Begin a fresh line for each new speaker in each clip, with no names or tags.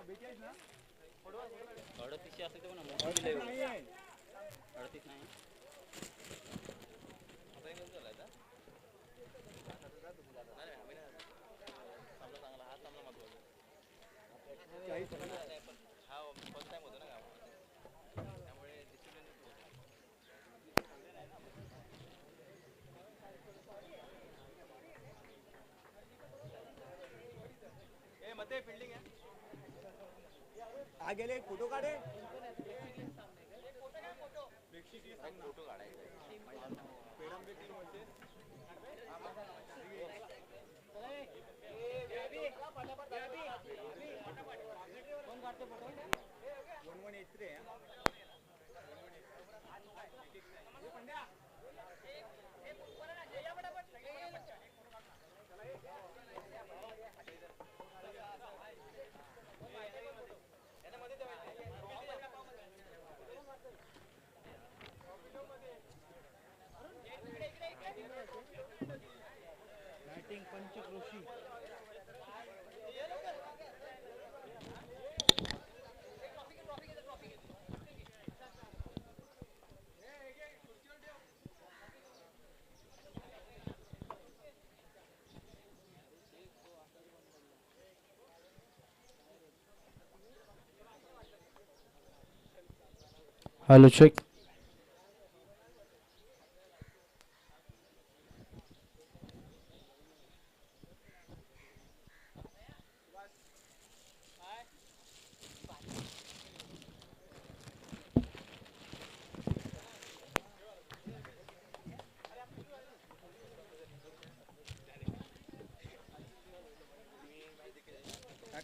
38 असते पण मोठी दिले 38 नाही आता एक झालाय का चांगला चांगला हा चांगला महत्वाचा हा फर्स्ट टाइम होता ना गावात त्यामुळे डिसिप्लिन ए मध्ये फील्डिंग आहे आ गेले फोटो काढे फोटो काढायचा
बॅटिंग पंचक्रोशी
Hello, check.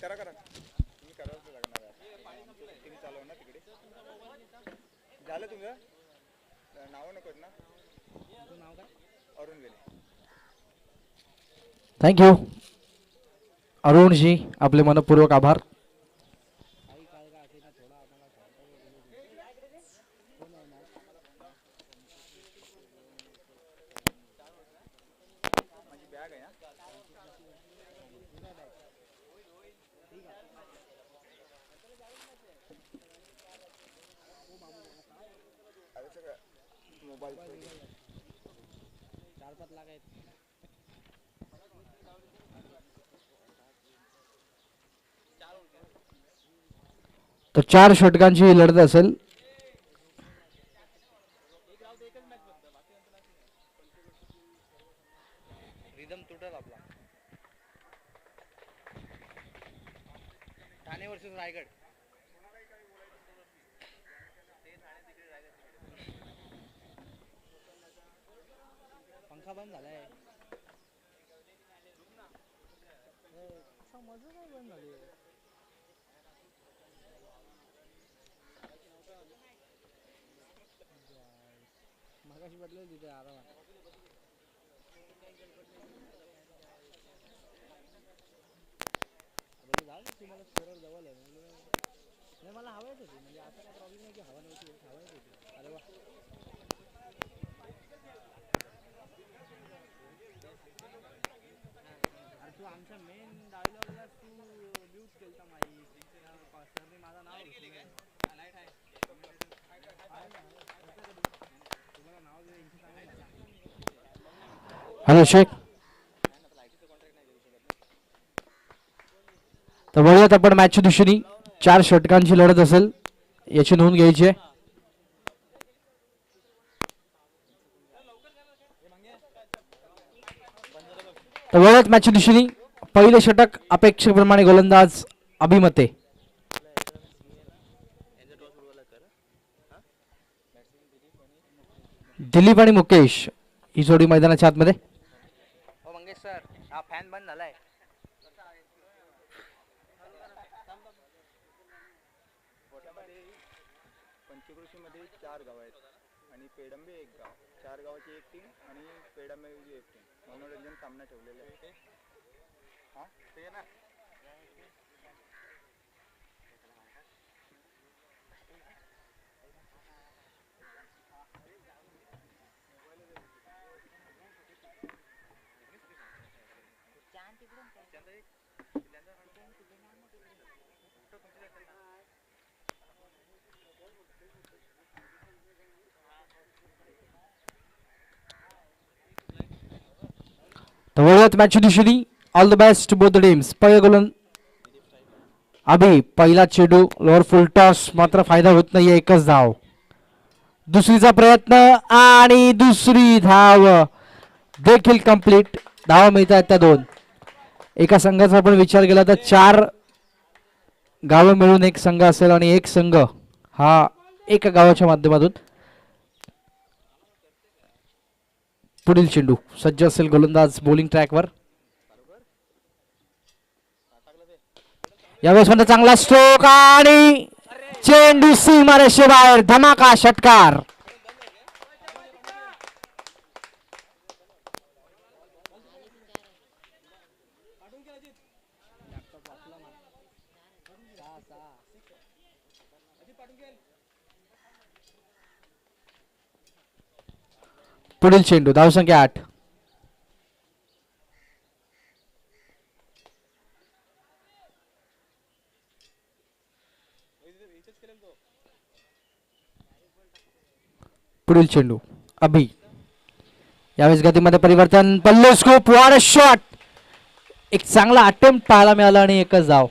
करा करा तुम्ही करावंच लागणार आहे टीम चालव ना तिकडे झालं तुझं नाव नको ना नाव काय अरुण वेले
थँक यू अरुणजी आपले मनपूर्वक आभार.
माझी बॅग आहे मोबाईल 4-5 लाख आहेत
तर 4 षटकांची ही लढत असेल.
रिदम तुटल आपला ठाणे वर्सेस रायगड पंखा बंद झालाय मजा काय बंद झाली मगाशी बदलेल तिथे आरामात तुम्हाला सरळ जवळ आहे नाही मला हवायच होती म्हणजे असा काय प्रॉब्लेम नाही की हवा नव्हती हवायच होती अरे वा अरे तू आमच्या मेन डायलॉगला तू म्यूट केलता माईक सरने माझं नाव लाईट आहे तुम्हाला नाव
हॅलो शेख. तर बघूयात आपण मॅचच्या दिवशी 4 षटकांची लढत असेल याची नोंद घ्यायची आहे. तर बघूयात मॅचच्या दिवशी पहिले षटक अपेक्षेप्रमाणे गोलंदाज अभिमते दिलीप आणि मुकेश ही जोडी मैदानाच्या आतमध्ये.
हो मंगेश सर हा फॅन बंद झालाय पंचकृषीमध्ये 4 गाव आहेत आणि पेडंबे 1 गाव 4 गावाची एक टीम आणि पेडंबेची एक टीम मनोरंजन सामना ठेवलेला आहे हां ते ना
वळवत मॅच दिशेने all the best to both the teams. पहिला गोलन अभि, पहिला चेंडू लोअर फुल टॉस, मात्र फायदा होत नाहीये, एकच धाव. दुसरीचा प्रयत्न आणि दुसरी धाव देखील कंप्लीट. धावा मिळत आहेत त्या दोन. एका संघाचा आपण विचार केला तर 4 गावं मिळून एक संघ असेल आणि एक संघ हा एका गावाच्या माध्यमातून. पुढील चेंडू सज्ज असेल गोलंदाज बॉलिंग ट्रॅकवर. यावेळेस म्हणतो चांगला स्ट्रोक आणि चेंडू सीमारेषे बाहेर. धमाका षटकार. पुढील चेंडू धावसंख्या 8. पुढील चेंडू अभि. यावेळेस गतीमध्ये परिवर्तन. पल्ले स्कोप वार शॉट. एक चांगला अटेम्प्ट पाहायला मिळाला आणि एकच धाव.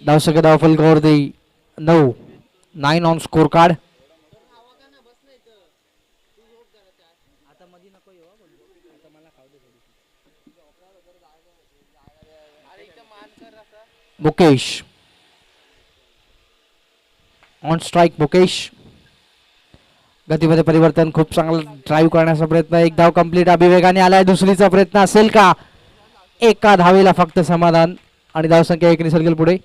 धावसंख्या धाव फलकावरती 9. 9 on score card. Mukesh on strike. Mukesh गतीमध्ये परिवर्तन. खूप चांगला ड्राईव्ह करण्याचा प्रयत्न. एक धाव कंप्लीट. अभिवेगाने आलाय. दुसरीचा प्रयत्न असेल का? एका धावेला फक्त समाधान आणि धावसंख्या 1 सरकेल पुढे.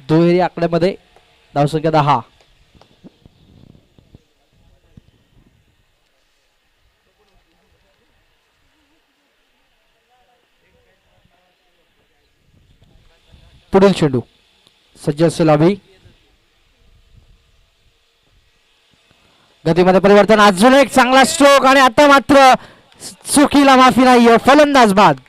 दुहेरी आकड्यामध्ये धावसंख्या 10. पुढील चेंडू सज्ज असेल अभि. गतीमध्ये परिवर्तन. अजून एक चांगला स्ट्रोक आणि आता मात्र चुकीला माफी नाही. फलंदाज बाद.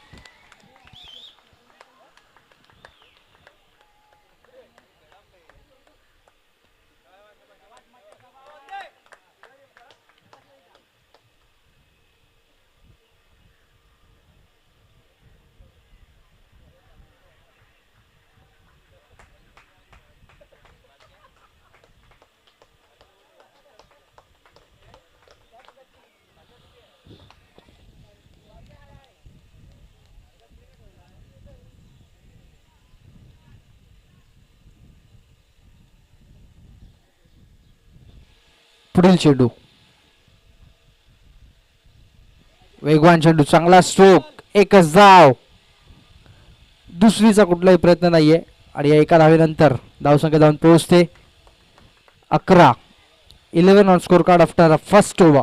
पुढील चेंडू वेगवान चेंडू. चांगला स्ट्रोक. एकच धाव. दुसरीचा कुठलाही प्रयत्न नाहीये आणि या एका धावेनंतर धावसंख्या जाऊन पोहोचते 11. 11 on score card after first over.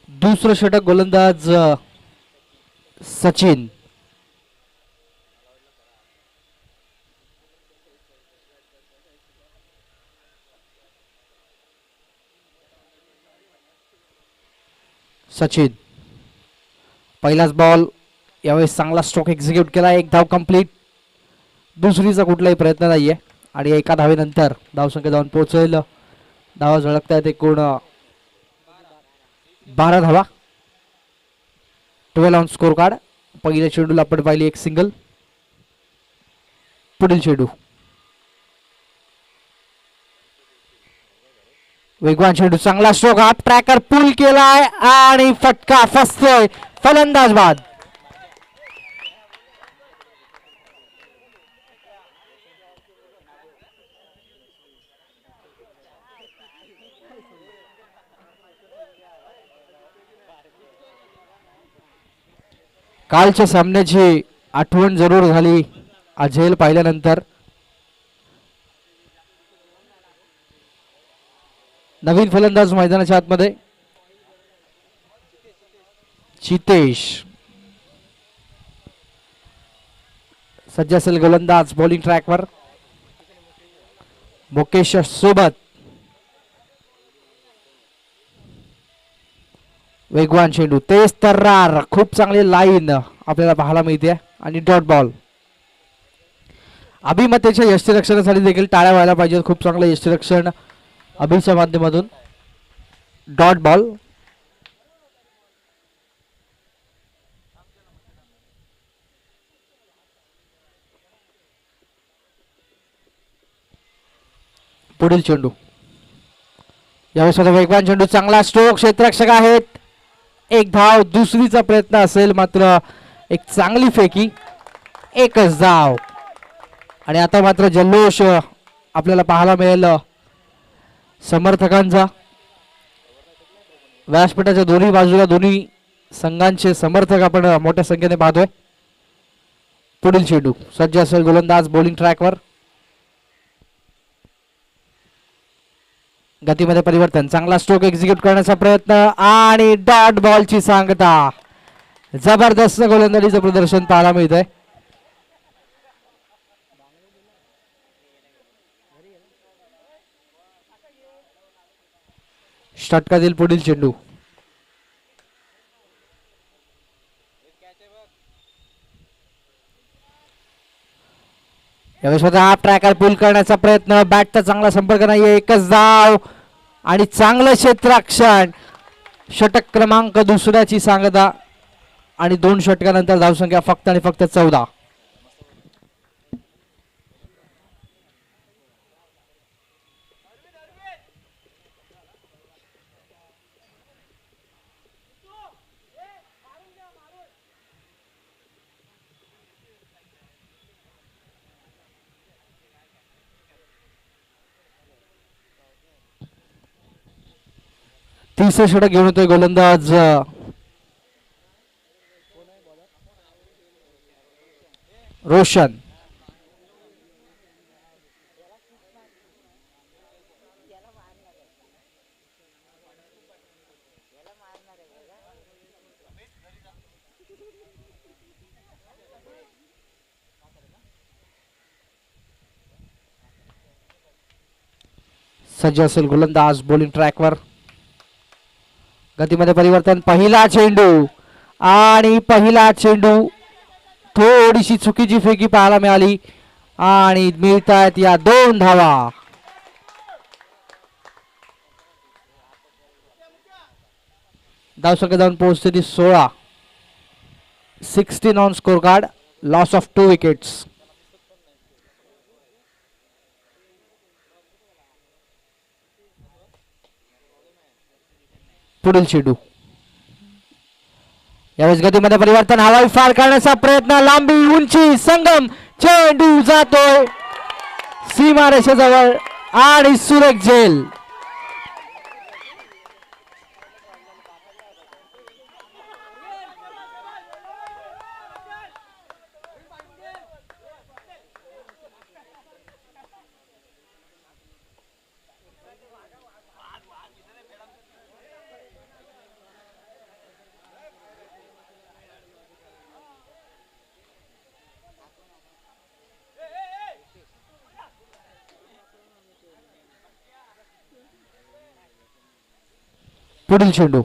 दुसरं षटक गोलंदाज सचिन. सचिन पहिलाच बॉल. यावेळेस चांगला स्ट्रोक एक्झिक्यूट केला. एक धाव कंप्लीट. दुसरीचा कुठलाही प्रयत्न नाहीये आणि एका धावेनंतर धावसंख्या जाऊन पोहोचेल. धावा झळकतायत एकूण 12 धावा. 12 ऑन स्कोर कार्ड. पहिल्या चेंडूला आपण पाहिली एक सिंगल. पुढील चेंडू वेगवान चेंडू. चांगला स्ट्रोक. हाफ ट्रॅकर पुल केलाय आणि फटका फसतोय. फलंदाज बाद. कालच्या सामन्याची आठवण जरूर झाली अजय पाहिल्यानंतर. नवीन फलंदाज मैदानाच्या आतमध्ये चितेश. सज्ज असेल गोलंदाज बॉलिंग ट्रॅकवर. मुकेश सोबत वेगवान चेंडू, तेज तर्रार, खूप चांगली लाईन आपल्याला पाहायला मिळते आणि डॉट बॉल. अभिमतेच्या यष्टीरक्षणासाठी देखील टाळ्या व्हायला पाहिजेत. खूप चांगलं यष्टीरक्षण अभिच्या माध्यमातून. Dot ball. पुढील चेंडू, यावेळेस वेगवान चेंडू, चांगला स्ट्रोक, क्षेत्ररक्षक आहेत. एक धाव, दुसरीचा प्रयत्न असेल मात्र एक चांगली फेकी, एकच धाव. आणि आता मात्र जल्लोष आपल्याला पाहायला मिळेल समर्थकांचा. व्यासपीठाच्या दोन्ही बाजूला दोन्ही संघांचे समर्थक आपण मोठ्या संख्येने पाहतोय. पुढील चेंडू, सज्ज असेल गोलंदाज बॉलिंग ट्रॅकवर. गतीमध्ये परिवर्तन, चांगला स्ट्रोक एक्झिक्यूट करण्याचा प्रयत्न आणि डॉट बॉलची सांगता. जबरदस्त गोलंदाजीचं प्रदर्शन पाहायला मिळत आहे. षटकातील पुढील चेंडू, यावेळेस हा ट्रॅकर पुल करण्याचा प्रयत्न, बॅटचा चांगला संपर्क नाहीये, एकच धाव आणि चांगलं क्षेत्ररक्षण. षटक क्रमांक दुसऱ्याची सांगता आणि 2 षटकानंतर धावसंख्या फक्त आणि फक्त 14. तिसरं षटक घेऊन येतोय गोलंदाज रोशन. सज्ज असेल गोलंदाज बॉलिंग ट्रॅकवर. गतीमध्ये परिवर्तन, पहिला चेंडू आणि पहिला चेंडू, थोडीशी चुकीची फेकी पाहायला मिळाली आणि मिळतायत या 2 धावा. धावसंख्या जाऊन पोहोचते ती 16. 16 on score card, loss of 2 wickets. पुढील चेंडू, यावेळेस गतीमध्ये परिवर्तन, हवाई फार करण्याचा प्रयत्न, लांबी, उंची, संगम, चेंडू जातोय सीमारेषेजवळ आणि सुरेख झेल. पुढील चेंडू,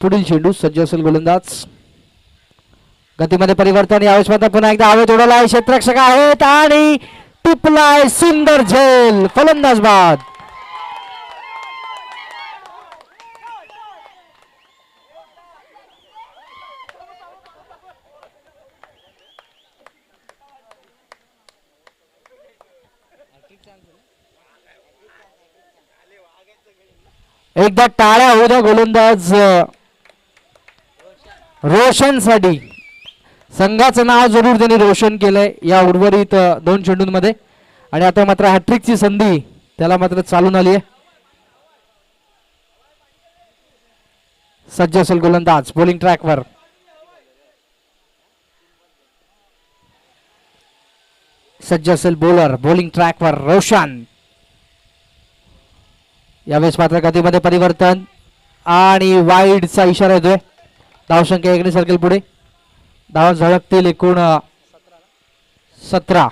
पुढील चेंडू, सज्ज असेल गोलंदाज. गतीमध्ये परिवर्तन, यावेळेस मात्र पुन्हा एकदा हवेत उडवलाय, क्षेत्ररक्षक आहेत आणि टिपलाय, सुंदर झेल, फलंदाज बाद. एकदा टाळ्या होऊ द्या गोलंदाज रोशनसाठी संघाचं नाव जरूर त्यांनी रोशन केलंय या उर्वरित 2 चेंडूंमध्ये. आणि आता मात्र हॅट्रिकची संधी त्याला मात्र चालून आली आहे. सज्ज असेल गोलंदाज बॉलिंग ट्रॅकवर. सज्ज असेल बॉलर बॉलिंग ट्रॅकवर रोशन. यावेळेस मात्र गतीमध्ये परिवर्तन आणि वाईडचा इशारा येतोय. धावसंख्या 1 सर्कल पुढे. धावा झळकतील एकूण 17.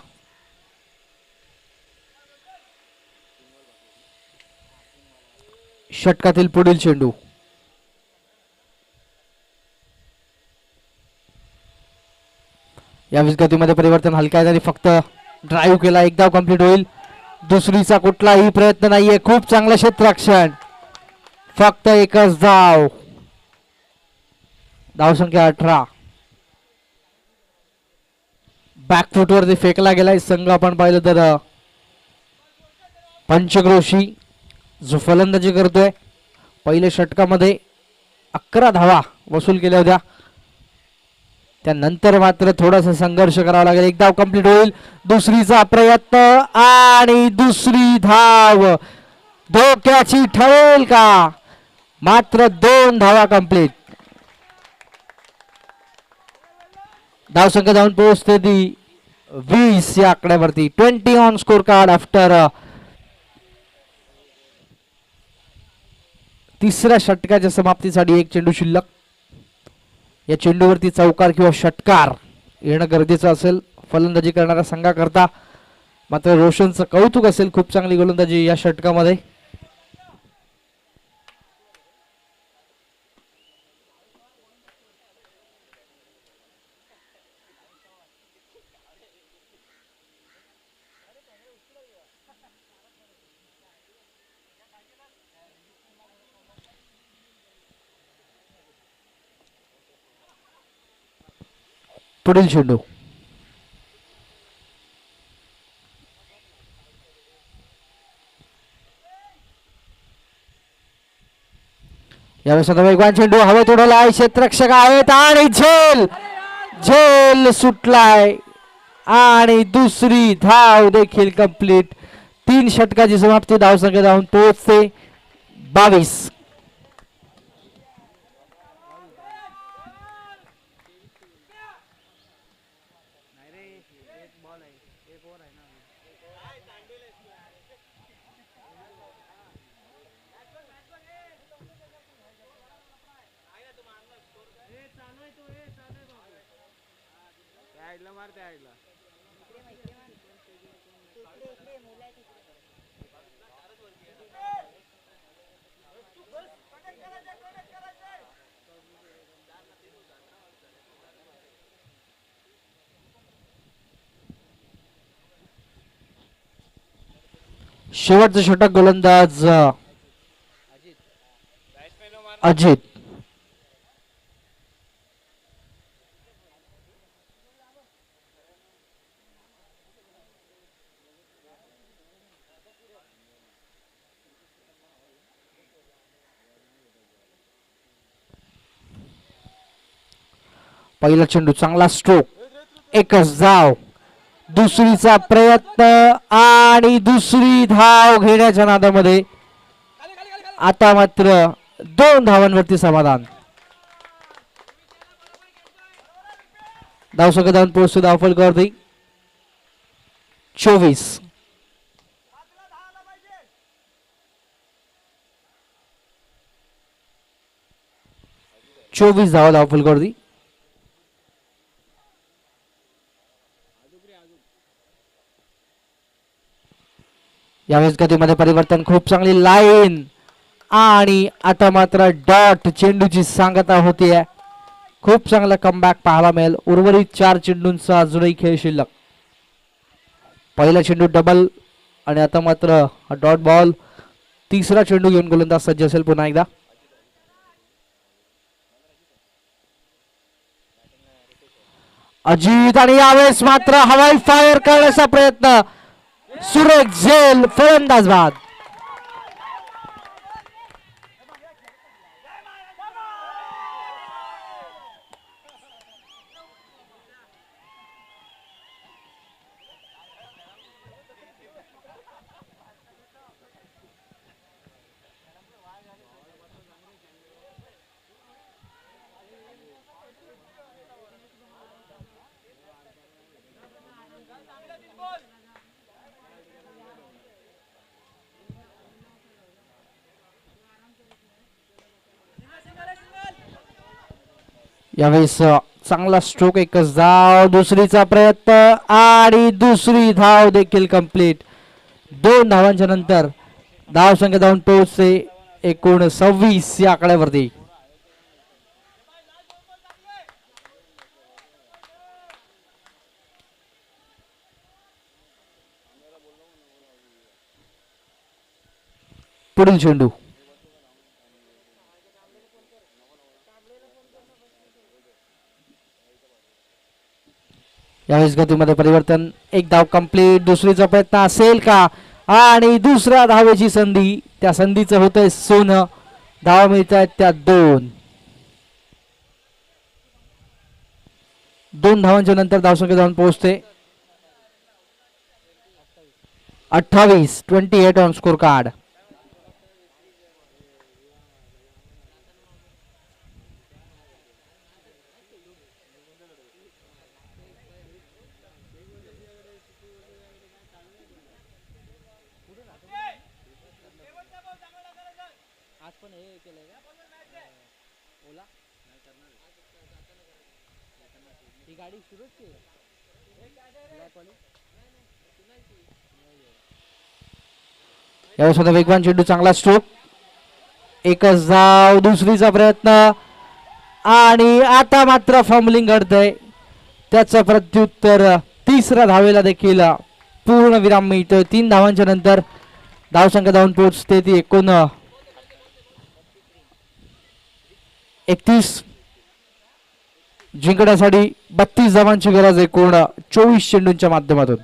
षटकातील पुढील चेंडू. यावेळेस गतीमध्ये परिवर्तन. हलक्या हाताने फक्त ड्राईव्ह केला. एक धाव कंप्लीट होईल. दुसरीचा कुठलाही प्रयत्न नाहीये. खूप चांगलं क्षेत्ररक्षण. फक्त एकच धाव. धावसंख्या 18. बॅकफुटवरती फेकला गेलाय संघ. आपण पाहिलं तर पंचक्रोशी जो फलंदाजी करतोय पहिल्या षटकामध्ये 11 धावा वसूल केल्या होत्या. त्यानंतर मात्र थोडासा संघर्ष करावा लागेल. एक धाव कंप्लीट होईल. दुसरीचा प्रयत्न आणि दुसरी धाव धोक्याची ठरेल का? मात्र 2 धावा कंप्लीट. धावसंख्या जाऊन पोहोचते ती 20 या आकड्यावरती. 20 ऑन स्कोर कार्ड आफ्टर तिसऱ्या षटकाच्या समाप्तीसाठी 1 चेंडू शिल्लक. या चेंडूवरती चौकार किंवा षटकार येणं गरजेचं असेल फलंदाजी करणाऱ्या संघाकरता. मात्र रोशनचं कौतुक असेल. खूप चांगली गोलंदाजी या षटकामध्ये. पुढील चेंडू. यावेळेस वेगवान चेंडू हवेत उडवलाय. क्षेत्ररक्षक आहेत आणि झेल झेल सुटलाय आणि दुसरी धाव देखील कंप्लीट. 3 षटकाची समाप्ती. धावसंख्या जाऊन पोहोचते 22.
मार त्या आईला.
शेवटचा षटक गोलंदाज अजित. पहिला चेंडू चांगला स्ट्रोक. एकच धाव. दुसरीचा प्रयत्न आणि दुसरी धाव घेण्याच्या नादामध्ये आता मात्र 2 धावांवरती समाधान. धावसंख्या जाऊन पोहोचतो धावफलकावरती 24. धावा धावफलकावरती. यावेळेस गतीमध्ये परिवर्तन. खूप चांगली लाईन आणि आता मात्र डॉट चेंडूची सांगता होतीये. खूप चांगला कमबॅक पाहायला मिळेल. उर्वरित 4 चेंडूंचा अजूनही खेळ शिल्लक. पहिला चेंडू डबल आणि आता मात्र डॉट बॉल. तिसरा चेंडू घेऊन गोलंदाज सज्ज असेल पुन्हा एकदा. अजित आणि यावेळेस मात्र हवाई फायर करण्याचा प्रयत्न. सुरेख झेल फलंदाज बाद. यावेळेस चांगला स्ट्रोक, एकच धाव. दुसरीचा प्रयत्न आणि दुसरी धाव देखील कंप्लीट. 2 धावांच्या नंतर धाव संख्या धावून पोहोचते 29 या आकड्यावरती. पुढील चेंडू यावेळेस गतीमध्ये परिवर्तन. एक धाव कंप्लीट. दुसरीचा प्रयत्न असेल का आणि दुसऱ्या धावेची संधी. त्या संधीचं होतंय सोनं. धावा मिळत आहेत त्या 2 धावांच्या नंतर धावसंख्या धावून पोहोचते 28 ऑन स्कोर कार्ड.
आज पण हे केलंय का ओला ही गाडी सुरूच केली.
यावेळेस वेगवान चेंडू, चांगला स्ट्रोक, एकच धाव. दुसरीचा प्रयत्न आणि आता मात्र फॉर्मलिंग घडतंय. त्याचं प्रत्युत्तर तिसऱ्या धावेला देखील पूर्ण विराम मिळतोय. 3 धावांच्या नंतर धावसंख्या धावून पोहोचते ती 31. जिंकण्यासाठी 32 धावांची गरज आहे 24 चेंडूंच्या माध्यमातून.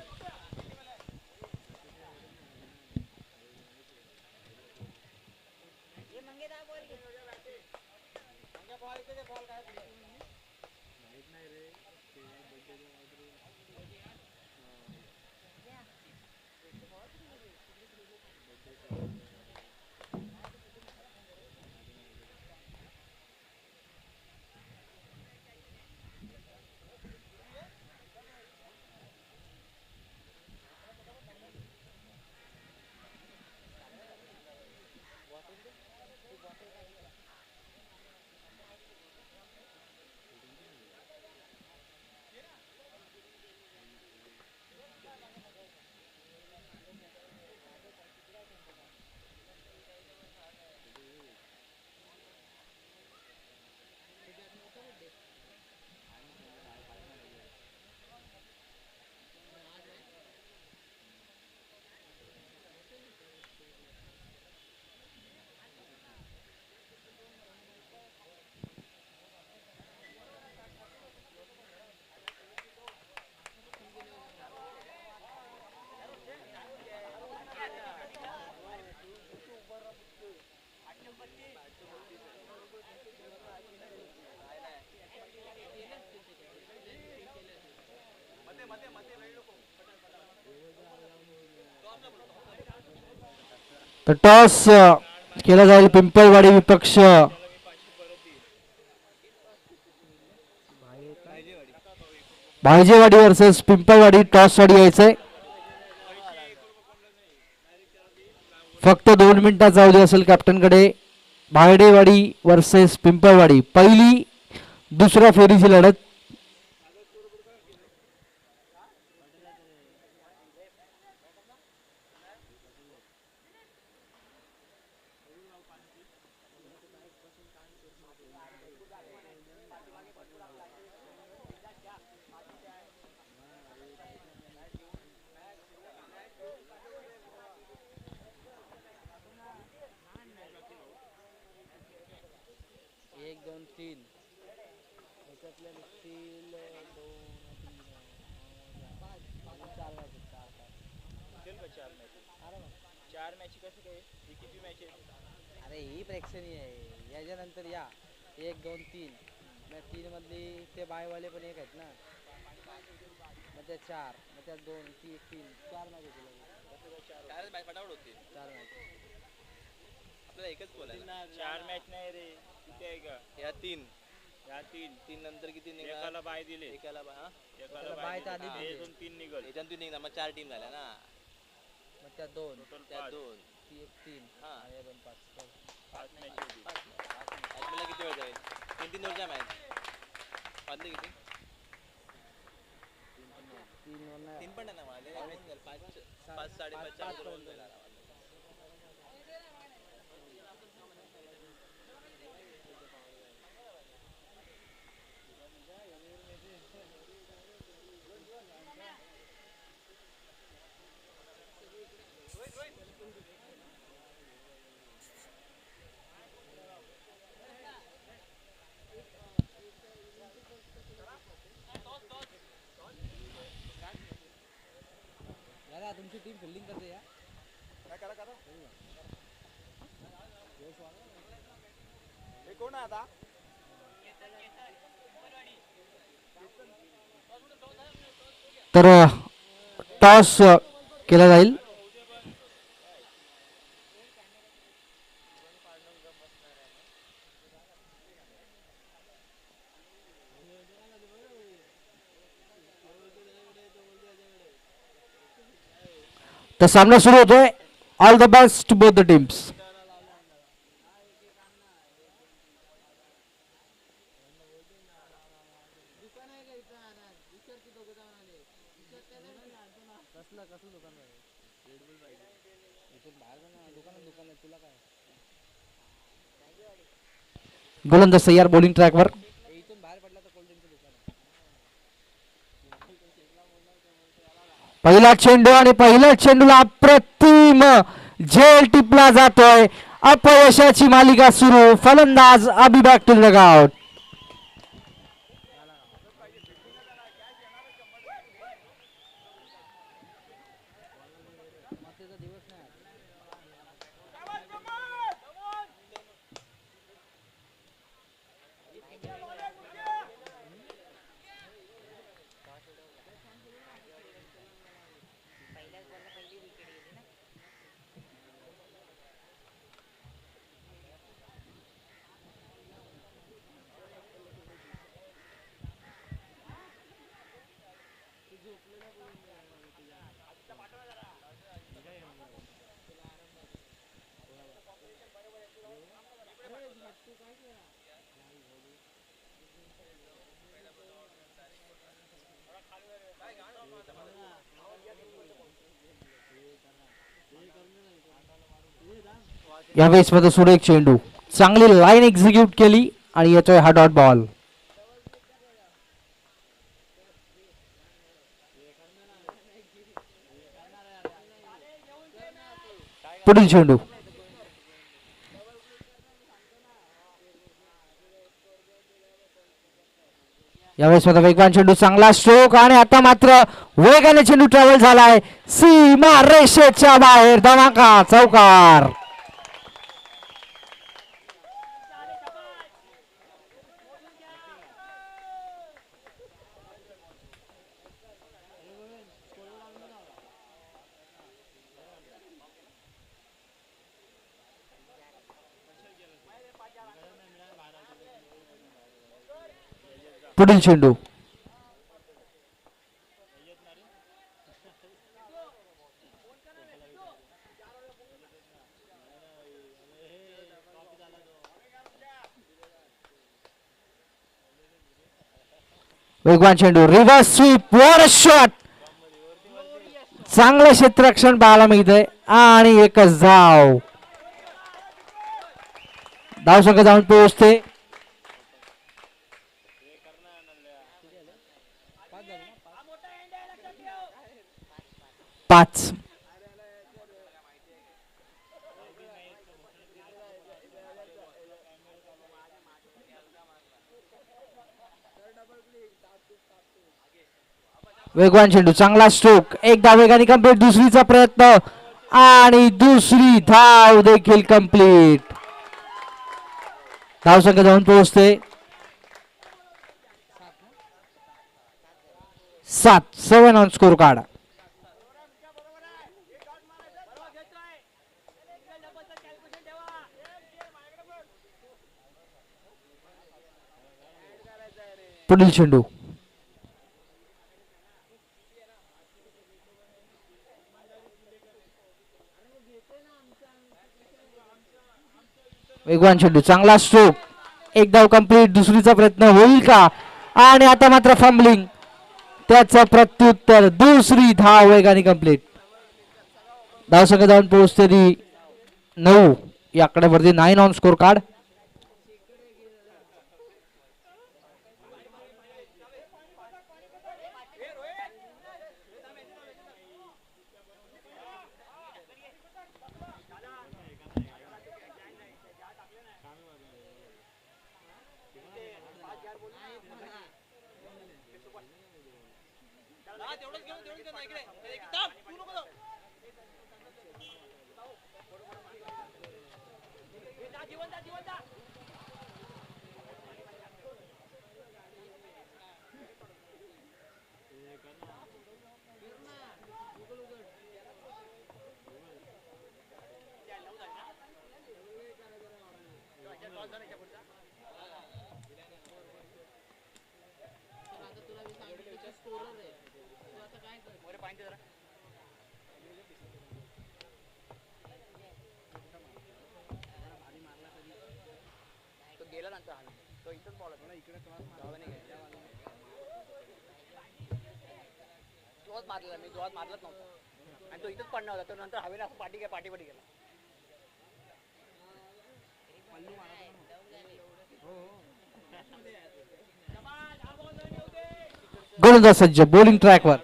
तर टॉस केला जाईल पिंपळवाडी विपक्ष भायजेवाडी वर्सेस पिंपळवाडी. टॉस साठी यायचंय. फक्त 2 मिनिटाचा अवधी असेल कॅप्टनकडे. भायडेवाडी वर्सेस पिंपळवाडी, पहिली दुसऱ्या फेरीची लढत.
एक दोन तीन ह्याच्यातले निघतील 2 4 मॅच 4 मॅच कसं काय ही किती मॅच आहे. अरे ही प्रेक्षणीय आहे. याच्यानंतर या 1 2 3 मग 3 मधली ते बायवाले पण एक आहेत ना, मग त्या 4 मग त्या 2 3 4 मॅच होतील. 4 मॅच फटाफट होतील. 4 मॅच आपल्याला एकच बोलायला. 4 मॅच नाही रे, किती आहे का या 3
या तीन
तीन नंतर किती निघाल
एकाला बाय दिले
एकाला हा
एकाला
बाय
बाय
तर आधी
दिले.
दिले.
इथून तीन निघल
याच्यात तू निघणार मग 4 टीम झाल्या ना
मग त्या दोन
टोटल
त्यात
5
2
ती एक तीन
हा.
आणि या दोन पाच तर
5 मॅच होती.
मला किती वेळ जाईल 3-3 ओव्हरच्या मॅच वाजले किती
तीन वर नाही.
3 पण नाही ना मला 5 5:30 च्या अगोदर होऊन जाईल आरामात.
दादा तुमची टीम फिल्डिंग करते या
काय करा करा हे कोण आहे आता
तर टॉस केला जाईल. तर सामना सुरू होतोय. All the best both the teams.
कसलं कसलं दुकान आहे इथून बाहेर जा ना दुकान आहे तुला काय
गोलंदाज तयार बॉलिंग ट्रॅकवर.
हे इथून बाहेर पडला तर कोल्ड्रिंकचं दुकान आहे.
पहिला चेंडू आणि पहिल्या चेंडूला अप्रतिम झेल टिपला जातोय. अपयशाची मालिका सुरू. फलंदाज अबी बॅक टू द डगआउट.
मग दिवस नाही आज.
यावेळेस मध्ये सुरू एक चेंडू. चांगली लाईन एक्झिक्यूट केली आणि येतोय हा डॉट बॉल. पुढील चेंडू. यावेळेस मध्ये वेगवान चेंडू. चांगला स्ट्रोक आणि आता मात्र वेगाने चेंडू ट्रॅव्हल झालाय सीमा रेषेच्या बाहेर. धमाका चौकार. पुढील चेंडू. वेगवान चेंडू. Reverse sweep. What a shot. चांगलं क्षेत्ररक्षण पाहायला मिळतंय आणि एकच धाव. धावसंख्या जाऊन पोहोचते 5. वेगवान चेंडू. चांगला स्ट्रोक. एक धाव वेगाने कंप्लीट. दुसरीचा प्रयत्न आणि दुसरी धाव देखील कंप्लीट. धावसंख्या जाऊन पोहोचते 7. 7 ऑन स्कोर कार्ड. पुढील चेंडू वेगवान चेंडू चांगला स्ट्रोक. एक धाव कंप्लीट. दुसरीचा प्रयत्न होईल का? आणि आता मात्र फंबलिंग. त्याचं प्रत्युत्तर दुसरी धाव वेगाने कंप्लीट. धावसंख्या जाऊन पोहोचते 9. या आकड्यावरती 9 ऑन स्कोर कार्ड.
मारलेला मी जोरात मारलाच नव्हता आणि तो इथंच पडणार होता. तो नंतर हवेला असं पाठी गेला.
गोलंदाज सज्ज बॉलिंग ट्रॅकवर.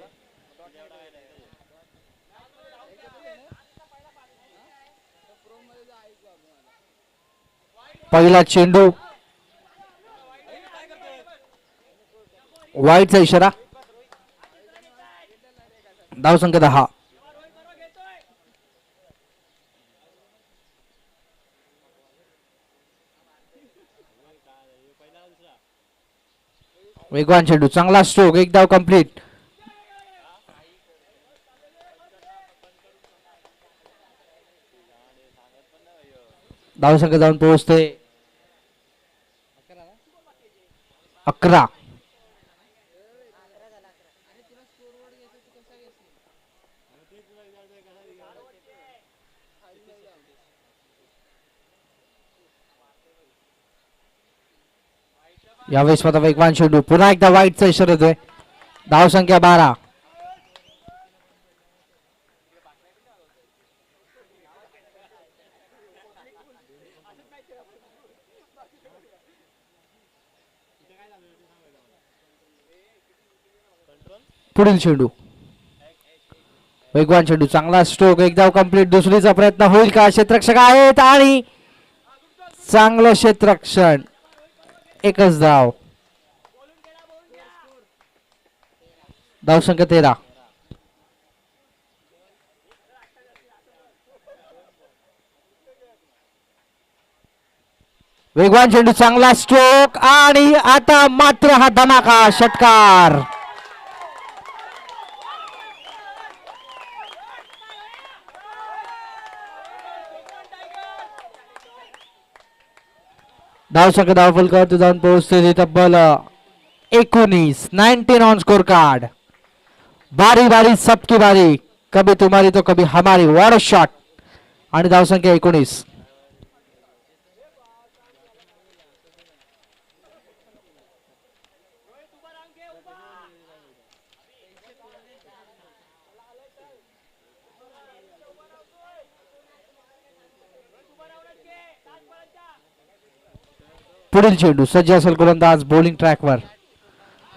पहिला चेंडू वाईटचा इशारा. धावसंख्या 10. वेगवान चेंडू चांगला स्ट्रोक. एक धाव कंप्लीट. धावसंख्या जाऊन पोहोचते 11. यावेळेस स्वतः वेगवान चेंडू. पुन्हा एकदा वाईटचा इशारा देतोय. धावसंख्या 12. पुढील चेंडू वेगवान चेंडू चांगला स्ट्रोक. एक धाव कंप्लीट. दुसरीचा प्रयत्न होईल का? क्षेत्ररक्षक आहेत आणि चांगलं क्षेत्ररक्षण. एकच धाव. धावसंख्या 13. वेगवान चेंडू चांगला स्ट्रोक आणि आता मात्र हा धमाका षटकार. धावसंख्या धावफलकावरती जाऊन पोहोचते तब्बल 19 ऑन स्कोर कार्ड. बारी बारी सबकी बारी. कभी तुम्हारी तो कभी हमारी. What a shot. आणि धावसंख्या 19. पुढील चेंडू सज्ज असेल गोलंदाज बॉलिंग ट्रॅकवर.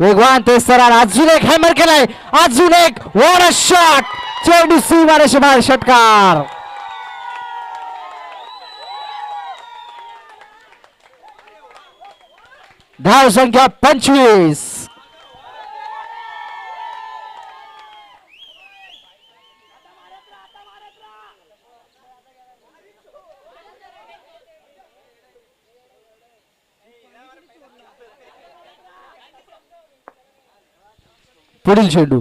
वेगवान तेज तरार. अजून एक हॅमर केलाय. अजून एक. What a shot. चेंडू सीमारेषे बाहेर. षटकार. धाव संख्या 25. पुढील चेंडू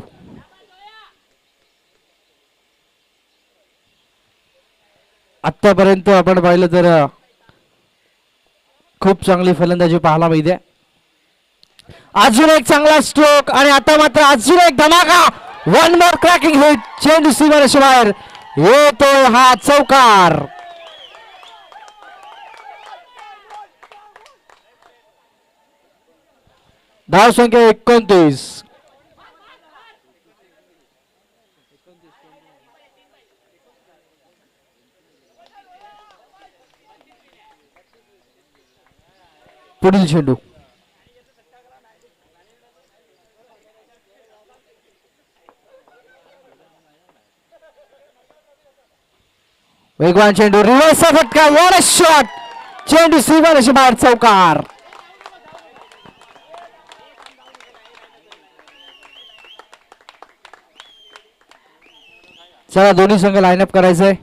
आतापर्यंत आपण पाहिलं तर खूप चांगली फलंदाजी पाहायला मिळते. अजून एक चांगला स्ट्रोक आणि आता मात्र अजून एक धमाका. One more cracking hit. चेंडू सीमारेषे बाहेर येतोय हा चौकार. धाव संख्या 29. पुढील चेंडू वेगवान चेंडू रिव्हर्सचा फटका. What a shot. चेंडू सीमारेषे बाहेर चौकार. चला दोन्ही संघ लाईनअप करायचंय.